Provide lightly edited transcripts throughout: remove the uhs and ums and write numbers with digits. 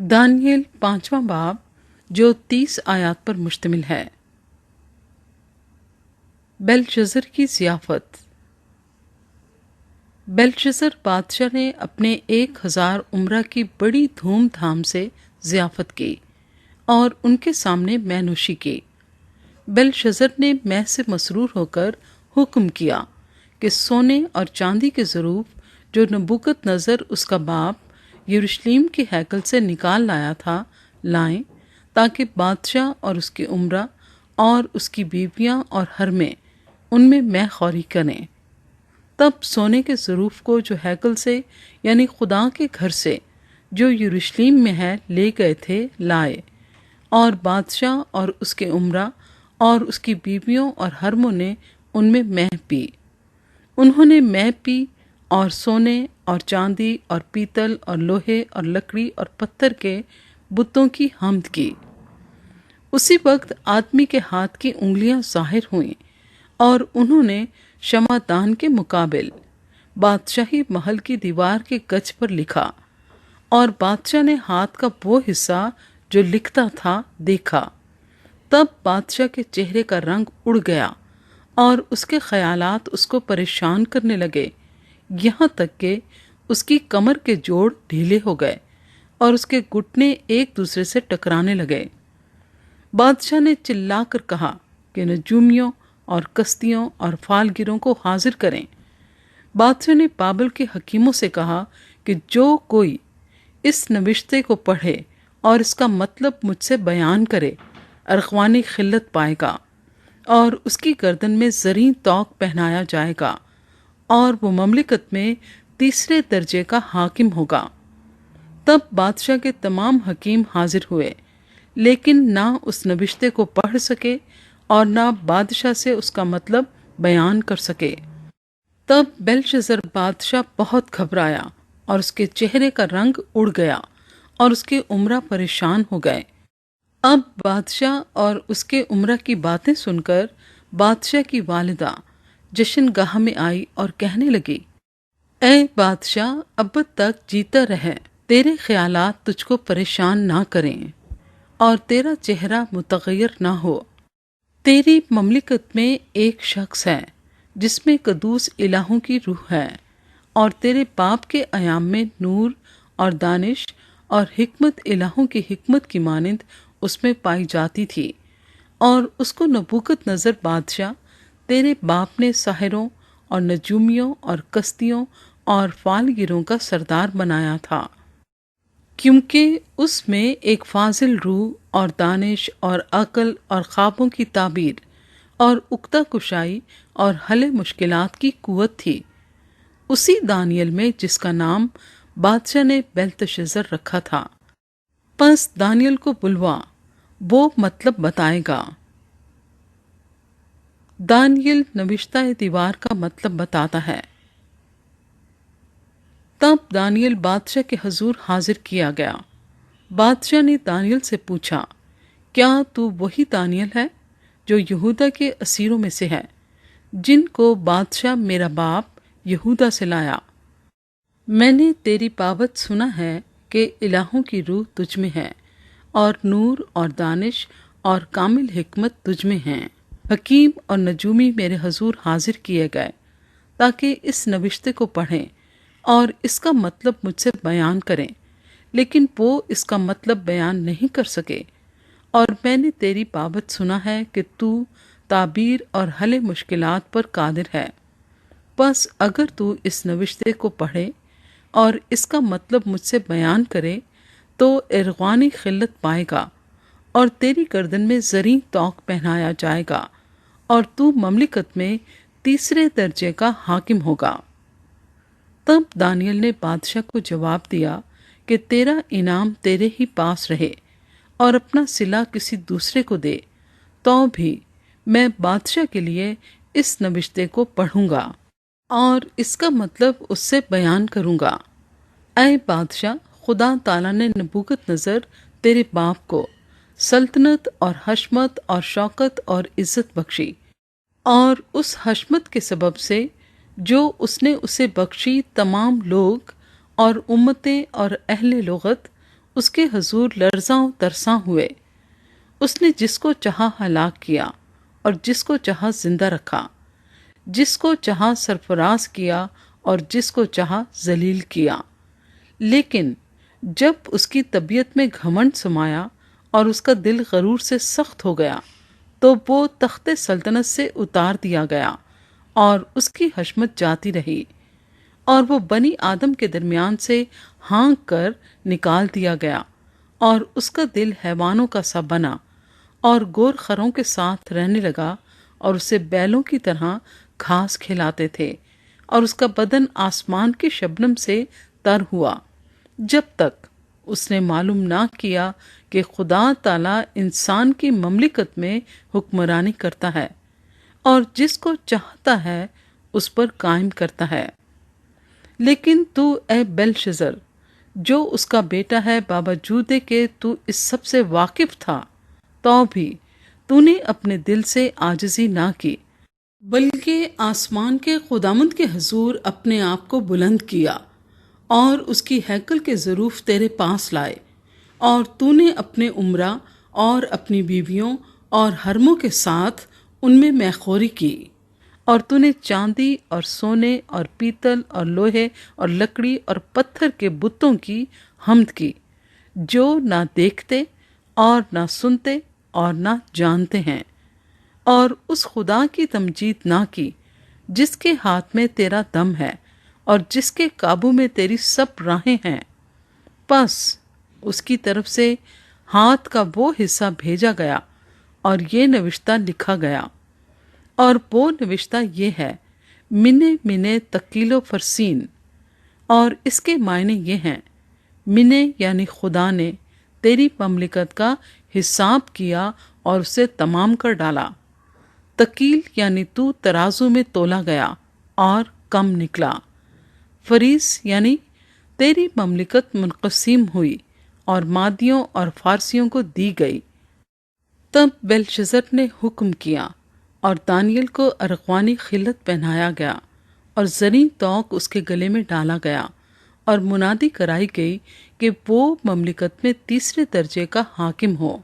دانیل 5واں باب جو 30 آیات پر مشتمل ہے۔ بیلشزر کی ضیافت۔ بیلشزر بادشاہ نے اپنے 1000 امرا کی بڑی دھوم دھام سے ضیافت کی اور ان کے سامنے مے نوشی کی۔ بیلشزر نے مے سے مسرور ہو کر حکم کیا کہ سونے اور چاندی کے ظروف جو نبوکت نظر اس کا باپ یروشلیم کے ہیکل سے نکال لایا تھا لائیں، تاکہ بادشاہ اور اس کے امرا اور اس کی بیویاں اور حرمیں ان میں مے خوری کریں۔ تب سونے کے ظروف کو جو ہیکل سے یعنی خدا کے گھر سے جو یروشلیم میں ہے لے گئے تھے لائے، اور بادشاہ اور اس کے امرا اور اس کی بیویوں اور حرموں نے ان میں مے پی۔ انہوں نے مے پی اور سونے اور چاندی اور پیتل اور لوہے اور لکڑی اور پتھر کے بتوں کی حمد کی۔ اسی وقت آدمی کے ہاتھ کی انگلیاں ظاہر ہوئیں اور انہوں نے شمعدان کے مقابل بادشاہی محل کی دیوار کے گچ پر لکھا، اور بادشاہ نے ہاتھ کا وہ حصہ جو لکھتا تھا دیکھا۔ تب بادشاہ کے چہرے کا رنگ اڑ گیا اور اس کے خیالات اس کو پریشان کرنے لگے، یہاں تک کہ اس کی کمر کے جوڑ ڈھیلے ہو گئے اور اس کے گھٹنے ایک دوسرے سے ٹکرانے لگے۔ بادشاہ نے چلا کر کہا کہ نجومیوں اور کستیوں اور فالگیروں کو حاضر کریں۔ بادشاہ نے بابل کے حکیموں سے کہا کہ جو کوئی اس نوشتے کو پڑھے اور اس کا مطلب مجھ سے بیان کرے ارغوانی خلت پائے گا، اور اس کی گردن میں زریں توق پہنایا جائے گا، اور وہ مملکت میں تیسرے درجے کا حاکم ہوگا۔ تب بادشاہ کے تمام حکیم حاضر ہوئے، لیکن نہ اس نوشتے کو پڑھ سکے اور نہ بادشاہ سے اس کا مطلب بیان کر سکے۔ تب بیلشزر بادشاہ بہت گھبرایا اور اس کے چہرے کا رنگ اڑ گیا اور اس کے امرا پریشان ہو گئے۔ اب بادشاہ اور اس کے امرا کی باتیں سن کر بادشاہ کی والدہ جشن گاہ میں آئی اور کہنے لگی، اے بادشاہ، اب تک جیتا رہے، تیرے خیالات تجھ کو پریشان نہ کریں اور تیرا چہرہ متغیر نہ ہو۔ تیری مملکت میں ایک شخص ہے جس میں قدوس الہوں کی روح ہے، اور تیرے باپ کے ایام میں نور اور دانش اور حکمت الہوں کی حکمت کی مانند اس میں پائی جاتی تھی، اور اس کو نبوکت نظر بادشاہ تیرے باپ نے ساحروں اور نجومیوں اور کستیوں اور فالگیروں کا سردار بنایا تھا، کیونکہ اس میں ایک فاضل روح اور دانش اور عقل اور خوابوں کی تعبیر اور عقدہ کشائی اور حل مشکلات کی قوت تھی، اسی دانیل میں جس کا نام بادشاہ نے بیلتشزر رکھا تھا۔ پس دانیل کو بلوا، وہ مطلب بتائے گا۔ دانیل نوشتہ دیوار کا مطلب بتاتا ہے۔ تب دانیل بادشاہ کے حضور حاضر کیا گیا۔ بادشاہ نے دانیل سے پوچھا، کیا تو وہی دانیل ہے جو یہودا کے اسیروں میں سے ہے، جن کو بادشاہ میرا باپ یہودا سے لایا؟ میں نے تیری بابت سنا ہے کہ الہوں کی روح تجھ میں ہے، اور نور اور دانش اور کامل حکمت تجھ میں ہیں۔ حکیم اور نجومی میرے حضور حاضر کیے گئے تاکہ اس نوشتے کو پڑھیں اور اس کا مطلب مجھ سے بیان کریں، لیکن وہ اس کا مطلب بیان نہیں کر سکے۔ اور میں نے تیری بابت سنا ہے کہ تو تعبیر اور حل مشکلات پر قادر ہے۔ بس اگر تو اس نوشتے کو پڑھے اور اس کا مطلب مجھ سے بیان کرے تو ارغوانی خلت پائے گا، اور تیری گردن میں زریں توق پہنایا جائے گا، اور تو مملکت میں تیسرے درجے کا حاکم ہوگا۔ تب دانیل نے بادشاہ کو جواب دیا کہ تیرا انعام تیرے ہی پاس رہے، اور اپنا صلہ کسی دوسرے کو دے، تو بھی میں بادشاہ کے لیے اس نوشتے کو پڑھوں گا اور اس کا مطلب اس سے بیان کروں گا۔ اے بادشاہ، خدا تعالیٰ نے نبوکت نظر تیرے باپ کو سلطنت اور حشمت اور شوکت اور عزت بخشی، اور اس حشمت کے سبب سے جو اس نے اسے بخشی تمام لوگ اور امتیں اور اہل لغت اس کے حضور لرزاں و ترساں ہوئے۔ اس نے جس کو چاہا ہلاک کیا اور جس کو چاہا زندہ رکھا، جس کو چاہا سرفراز کیا اور جس کو چاہا ذلیل کیا۔ لیکن جب اس کی طبیعت میں گھمنڈ سمایا اور اس کا دل غرور سے سخت ہو گیا تو وہ تخت سلطنت سے اتار دیا گیا اور اس کی حشمت جاتی رہی، اور وہ بنی آدم کے درمیان سے ہانک کر نکال دیا گیا، اور اس کا دل حیوانوں کا سا بنا اور گور خروں کے ساتھ رہنے لگا، اور اسے بیلوں کی طرح گھاس کھلاتے تھے، اور اس کا بدن آسمان کی شبنم سے تر ہوا، جب تک اس نے معلوم نہ کیا کہ خدا تعالی انسان کی مملکت میں حکمرانی کرتا ہے اور جس کو چاہتا ہے اس پر قائم کرتا ہے۔ لیکن تو اے بیلشزر، جو اس کا بیٹا ہے، باوجود کہ تو اس سب سے واقف تھا، تو بھی تو نے اپنے دل سے عاجزی نہ کی، بلکہ آسمان کے خداوند کے حضور اپنے آپ کو بلند کیا اور اس کی ہیکل کے ظروف تیرے پاس لائے، اور تو نے اپنے امرا اور اپنی بیویوں اور حرموں کے ساتھ ان میں میخوری کی، اور تو نے چاندی اور سونے اور پیتل اور لوہے اور لکڑی اور پتھر کے بتوں کی حمد کی، جو نہ دیکھتے اور نہ سنتے اور نہ جانتے ہیں، اور اس خدا کی تمجید نہ کی جس کے ہاتھ میں تیرا دم ہے اور جس کے قابو میں تیری سب راہیں ہیں۔ پس اس کی طرف سے ہاتھ کا وہ حصہ بھیجا گیا اور یہ نوشتہ لکھا گیا، اور وہ نوشتہ یہ ہے، منے منے تکیل و فرسین، اور اس کے معنی یہ ہیں، منے یعنی خدا نے تیری مملکت کا حساب کیا اور اسے تمام کر ڈالا، تکیل یعنی تو ترازو میں تولا گیا اور کم نکلا، فریس یعنی تیری مملکت منقسم ہوئی اور مادیوں اور فارسیوں کو دی گئی۔ تب بیلشزر نے حکم کیا اور دانیل کو ارغوانی خلعت پہنایا گیا اور زریں توق اس کے گلے میں ڈالا گیا، اور منادی کرائی گئی کہ وہ مملکت میں تیسرے درجے کا حاکم ہو۔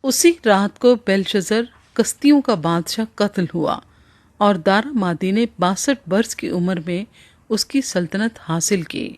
اسی رات کو بیلشزر کستیوں کا بادشاہ قتل ہوا، اور دارا مادی نے 62 برس کی عمر میں اس کی سلطنت حاصل کی۔